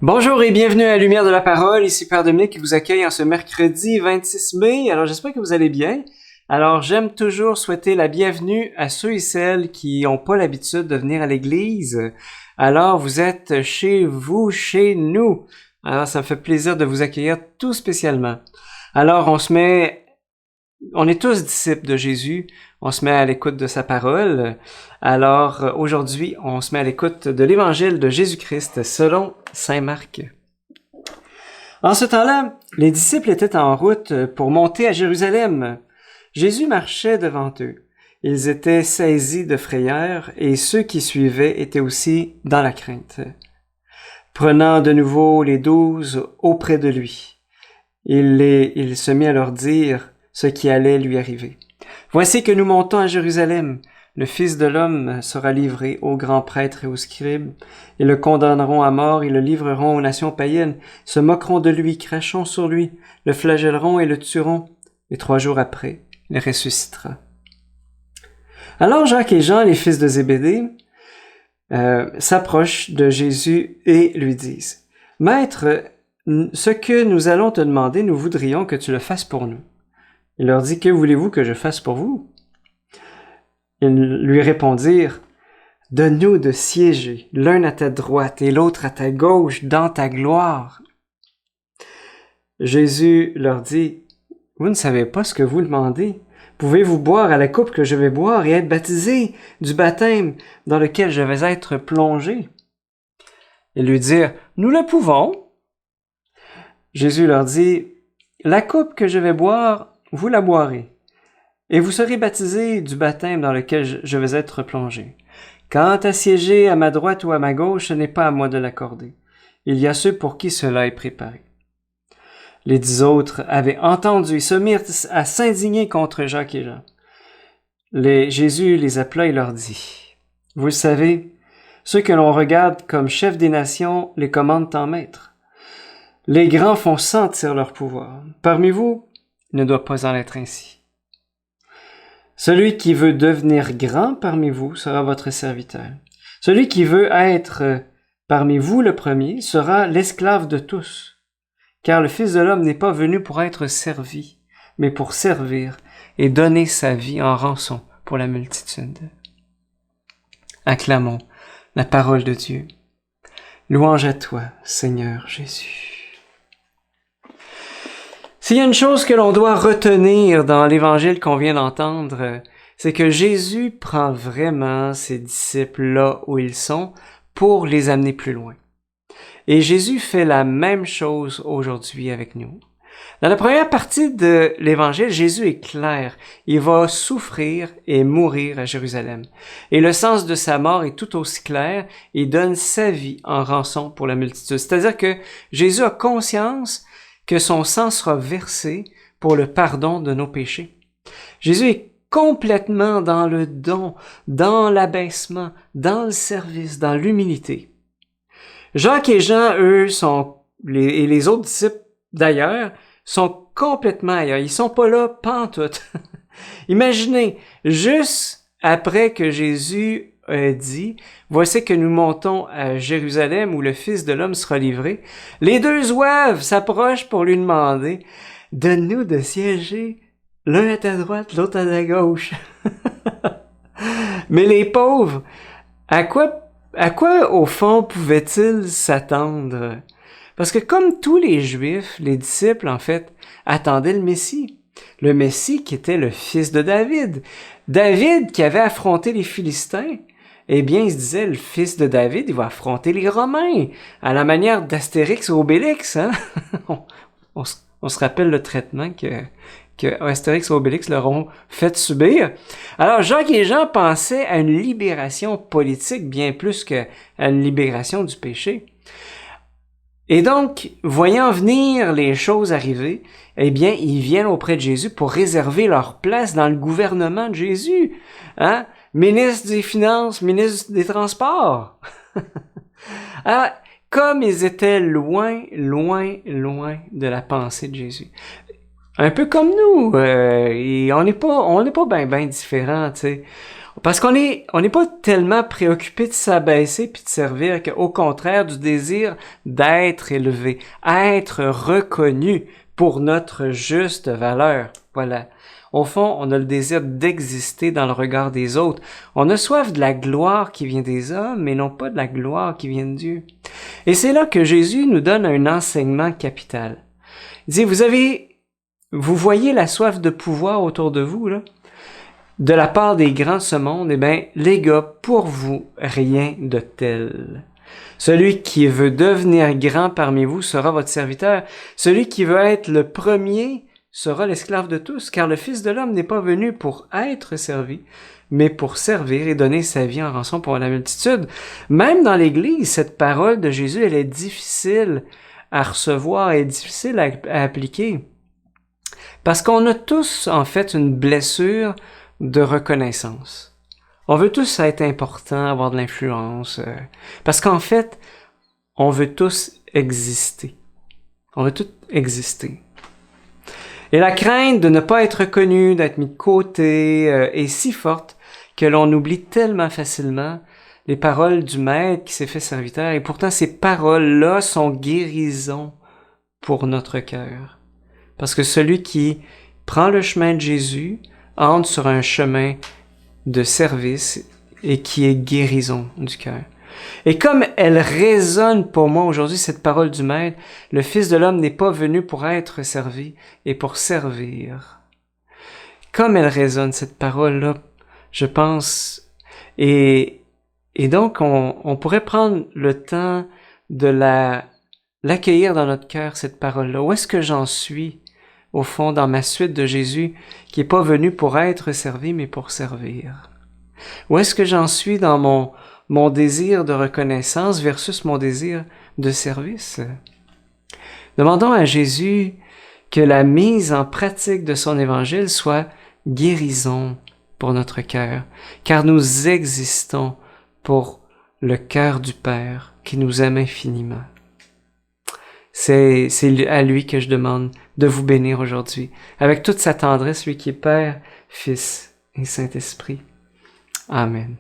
Bonjour et bienvenue à la Lumière de la Parole, ici Père Dominique qui vous accueille en ce mercredi 26 mai. Alors j'espère que vous allez bien. Alors j'aime toujours souhaiter la bienvenue à ceux et celles qui n'ont pas l'habitude de venir à l'église. Alors vous êtes chez vous, chez nous. Alors ça me fait plaisir de vous accueillir tout spécialement. Alors on est tous disciples de Jésus, on se met à l'écoute de sa parole. Alors aujourd'hui, on se met à l'écoute de l'évangile de Jésus-Christ selon Saint Marc. En ce temps-là, les disciples étaient en route pour monter à Jérusalem. Jésus marchait devant eux. Ils étaient saisis de frayeur et ceux qui suivaient étaient aussi dans la crainte. Prenant de nouveau les 12 auprès de lui, il se mit à leur dire ce qui allait lui arriver. « Voici que nous montons à Jérusalem. Le Fils de l'homme sera livré aux grands prêtres et aux scribes. Ils le condamneront à mort, ils le livreront aux nations païennes, se moqueront de lui, crachant sur lui, le flagelleront et le tueront. Et 3 jours après, il ressuscitera. » Alors Jacques et Jean, les fils de Zébédée, s'approchent de Jésus et lui disent « Maître, ce que nous allons te demander, nous voudrions que tu le fasses pour nous. » Il leur dit « Que voulez-vous que je fasse pour vous? » Ils lui répondirent « Donne-nous de siéger, l'un à ta droite et l'autre à ta gauche, dans ta gloire. » Jésus leur dit « Vous ne savez pas ce que vous demandez. Pouvez-vous boire à la coupe que je vais boire et être baptisé du baptême dans lequel je vais être plongé? » Ils lui dirent « Nous le pouvons. » Jésus leur dit « La coupe que je vais boire, vous la boirez, et vous serez baptisés du baptême dans lequel je vais être plongé. Quant à siéger à ma droite ou à ma gauche, ce n'est pas à moi de l'accorder. Il y a ceux pour qui cela est préparé. » Les 10 autres avaient entendu et se mirent à s'indigner contre Jacques et Jean. Jésus les appela et leur dit « Vous le savez, ceux que l'on regarde comme chefs des nations les commandent en maître. Les grands font sentir leur pouvoir. Parmi vous, il ne doit pas en être ainsi. Celui qui veut devenir grand parmi vous sera votre serviteur. Celui qui veut être parmi vous le premier sera l'esclave de tous. Car le Fils de l'homme n'est pas venu pour être servi, mais pour servir et donner sa vie en rançon pour la multitude. » Acclamons la parole de Dieu. Louange à toi, Seigneur Jésus. S'il y a une chose que l'on doit retenir dans l'évangile qu'on vient d'entendre, c'est que Jésus prend vraiment ses disciples là où ils sont pour les amener plus loin. Et Jésus fait la même chose aujourd'hui avec nous. Dans la première partie de l'évangile, Jésus est clair. Il va souffrir et mourir à Jérusalem. Et le sens de sa mort est tout aussi clair. Il donne sa vie en rançon pour la multitude. C'est-à-dire que Jésus a conscience que son sang sera versé pour le pardon de nos péchés. Jésus est complètement dans le don, dans l'abaissement, dans le service, dans l'humilité. Jacques et Jean, eux, et les autres disciples d'ailleurs, sont complètement ailleurs. Ils sont pas là pantoute. Imaginez, juste après que Jésus a dit « Voici que nous montons à Jérusalem où le Fils de l'homme sera livré », les 2 zouaves s'approchent pour lui demander « Donne-nous de siéger, l'un à ta droite, l'autre à ta gauche. » Mais les pauvres, à quoi au fond pouvaient-ils s'attendre? Parce que comme tous les Juifs, les disciples, en fait, attendaient le Messie. Le Messie qui était le fils de David. David qui avait affronté les Philistins. Eh bien, il se disait, le fils de David, il va affronter les Romains. À la manière d'Astérix ou Obélix, hein? on se rappelle le traitement que Astérix et Obélix leur ont fait subir. Alors, Jacques et Jean pensaient à une libération politique bien plus qu'à une libération du péché. Et donc, voyant venir les choses arriver, eh bien, ils viennent auprès de Jésus pour réserver leur place dans le gouvernement de Jésus. Hein? Ministre des Finances, ministre des Transports. Alors, comme ils étaient loin de la pensée de Jésus. un peu comme nous, et on n'est pas ben différents, tu sais. Parce qu'on n'est pas tellement préoccupé de s'abaisser puis de servir qu'au contraire du désir d'être élevé, être reconnu pour notre juste valeur. Voilà. Au fond, on a le désir d'exister dans le regard des autres. On a soif de la gloire qui vient des hommes, mais non pas de la gloire qui vient de Dieu. Et c'est là que Jésus nous donne un enseignement capital. Il dit, vous voyez la soif de pouvoir autour de vous, là? De la part des grands de ce monde, eh bien, les gars, pour vous, rien de tel. Celui qui veut devenir grand parmi vous sera votre serviteur. Celui qui veut être le premier sera l'esclave de tous, car le Fils de l'homme n'est pas venu pour être servi, mais pour servir et donner sa vie en rançon pour la multitude. Même dans l'Église, cette parole de Jésus, elle est difficile à recevoir et difficile à appliquer. Parce qu'on a tous, en fait, une blessure de reconnaissance. On veut tous être importants, avoir de l'influence, parce qu'en fait, on veut tous exister. On veut tous exister. Et la crainte de ne pas être reconnu, d'être mis de côté, est si forte que l'on oublie tellement facilement les paroles du Maître qui s'est fait serviteur. Et pourtant, ces paroles-là sont guérison pour notre cœur. Parce que celui qui prend le chemin de Jésus entre sur un chemin de service et qui est guérison du cœur. Et comme elle résonne pour moi aujourd'hui, cette parole du Maître, le Fils de l'homme n'est pas venu pour être servi et pour servir. Comme elle résonne, cette parole-là, je pense, et donc on pourrait prendre le temps de l'accueillir dans notre cœur, cette parole-là. Où est-ce que j'en suis, au fond, dans ma suite de Jésus, qui est pas venu pour être servi, mais pour servir? Où est-ce que j'en suis dans mon désir de reconnaissance versus mon désir de service? Demandons à Jésus que la mise en pratique de son évangile soit guérison pour notre cœur, car nous existons pour le cœur du Père qui nous aime infiniment. C'est à lui que je demande de vous bénir aujourd'hui, avec toute sa tendresse, lui qui est Père, Fils et Saint-Esprit. Amen.